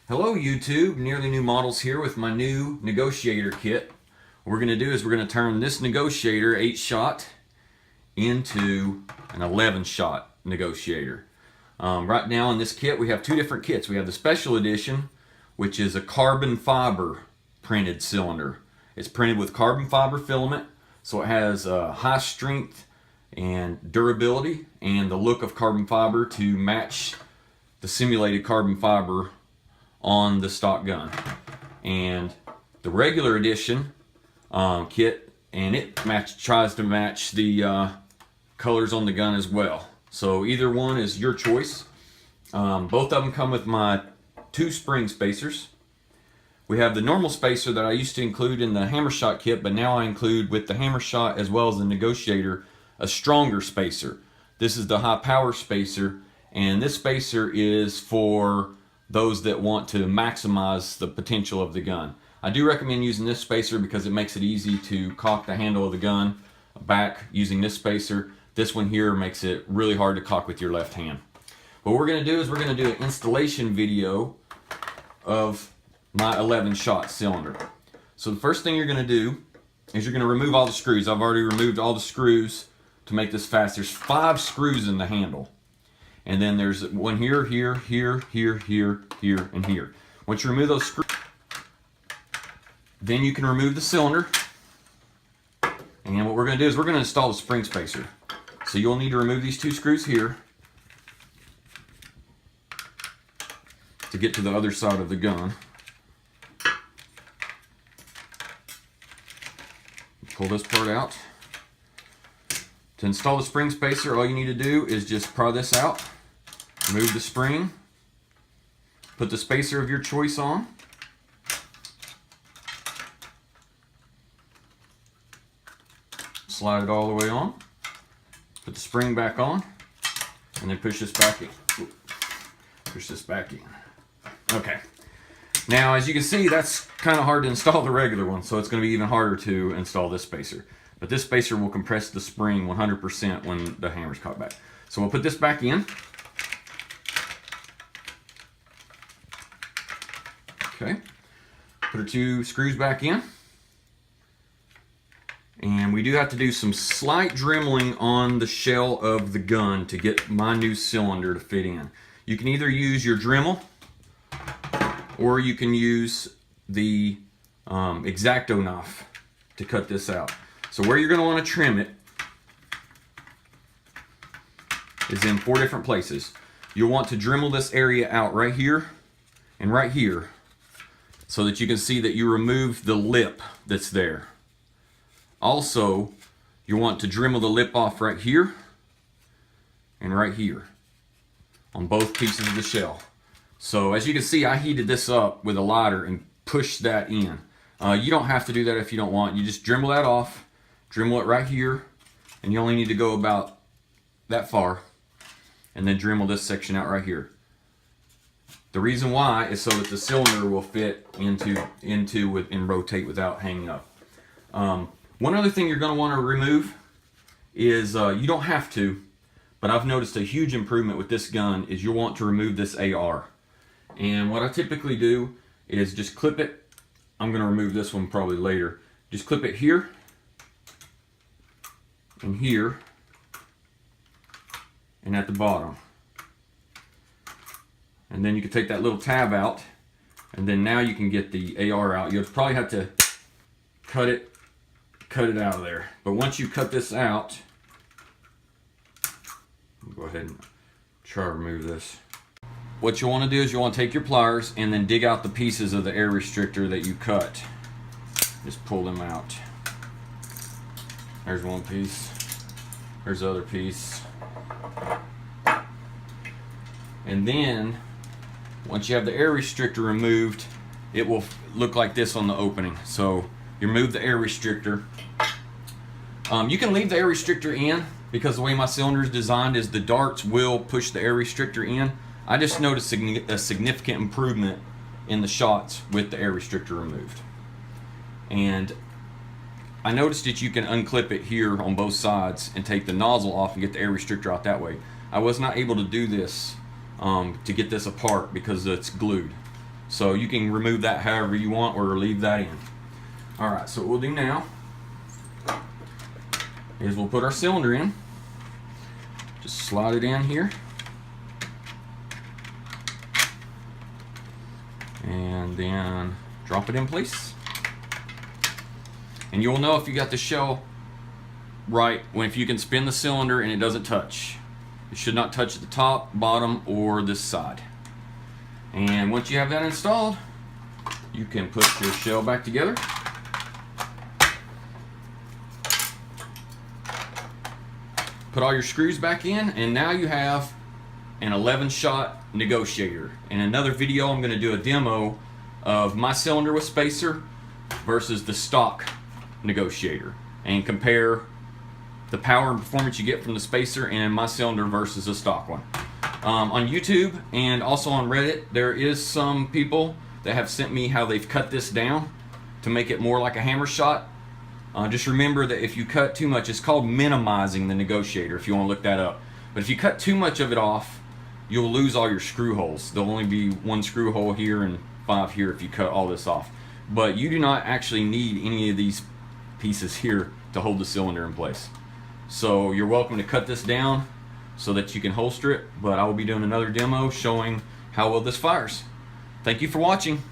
Hello YouTube, NearlyNewModels here with my new negotiator kit. What we're going to do is we're going to turn this negotiator 8-shot into an 11-shot negotiator. Right now in this kit we have two different kits. We have the special edition, which is a carbon fiber printed cylinder. It's printed with carbon fiber filament, so it has high strength and durability and the look of carbon fiber to match the simulated carbon fiber on the stock gun. And the regular edition kit, and it tries to match the colors on the gun as well. So either one is your choice. Both of them come with my 2 spring spacers. We have the normal spacer that I used to include in the hammer shot kit, but now I include with the hammer shot as well as the negotiator a stronger spacer. This is the high power spacer, and this spacer is for those that want to maximize the potential of the gun. I do recommend using this spacer because it makes it easy to cock the handle of the gun back using this spacer. This one here makes it really hard to cock with your left hand. What we're going to do is we're going to do an installation video of my 11-shot cylinder. So the first thing you're going to do is you're going to remove all the screws. I've already removed all the screws to make this fast. There's 5 screws in the handle. And then there's one here, here, here, here, here, here, and here. Once you remove those screws, then you can remove the cylinder. And what we're going to do is we're going to install the spring spacer. So you'll need to remove these 2 screws here to get to the other side of the gun. Pull this part out. To install the spring spacer, all you need to do is just pry this out. Remove the spring, put the spacer of your choice on, slide it all the way on, put the spring back on, and then push this back in. Push this back in. Okay. Now, as you can see, that's kind of hard to install the regular one, so it's going to be even harder to install this spacer. But this spacer will compress the spring 100% when the hammer's cocked back. So we'll put this back in. Okay, put our 2 screws back in. And we do have to do some slight dremeling on the shell of the gun to get my new cylinder to fit in. You can either use your Dremel or you can use the X-Acto knife to cut this out. So where you're going to want to trim it is in 4 different places. You'll want to Dremel this area out right here and right here, so that you can see that you remove the lip that's there. Also, you want to Dremel the lip off right here and right here on both pieces of the shell. So as you can see, I heated this up with a lighter and pushed that in. You don't have to do that if you don't want. You just Dremel that off, Dremel it right here, and you only need to go about that far, and then Dremel this section out right here. The reason why is so that the cylinder will fit into and rotate without hanging up. One other thing you're going to want to remove is, you don't have to, but I've noticed a huge improvement with this gun is you'll want to remove this AR. And what I typically do is just clip it. I'm going to remove this one probably later. Just clip it here and here and at the bottom. And then you can take that little tab out, and then now you can get the AR out. You'll probably have to cut it out of there. But once you cut this out, I'll go ahead and try to remove this. What you want to do is you want to take your pliers and then dig out the pieces of the air restrictor that you cut. Just pull them out. There's one piece. There's the other piece. And then once you have the air restrictor removed, it will look like this on the opening. So you remove the air restrictor. You can leave the air restrictor in because the way my cylinder is designed is the darts will push the air restrictor in. I just noticed a significant improvement in the shots with the air restrictor removed. And I noticed that you can unclip it here on both sides and take the nozzle off and get the air restrictor out that way. I was not able to do this to get this apart because it's glued. So you can remove that however you want or leave that in. All right, so what we'll do now is we'll put our cylinder in. Just slide it in here. And then drop it in place. And you'll know if you got the shell right if you can spin the cylinder and it doesn't touch. It should not touch the top, bottom, or this side. And once you have that installed, you can put your shell back together. Put all your screws back in, and now you have an 11-shot negotiator. In another video, I'm going to do a demo of my cylinder with spacer versus the stock negotiator and compare the power and performance you get from the spacer and my cylinder versus the stock one. On YouTube and also on Reddit, there is some people that have sent me how they've cut this down to make it more like a hammer shot. Just remember that if you cut too much, it's called minimizing the negotiator if you want to look that up. But if you cut too much of it off, you'll lose all your screw holes. There'll only be 1 screw hole here and 5 here if you cut all this off. But you do not actually need any of these pieces here to hold the cylinder in place. So you're welcome to cut this down so that you can holster it, but I will be doing another demo showing how well this fires. Thank you for watching.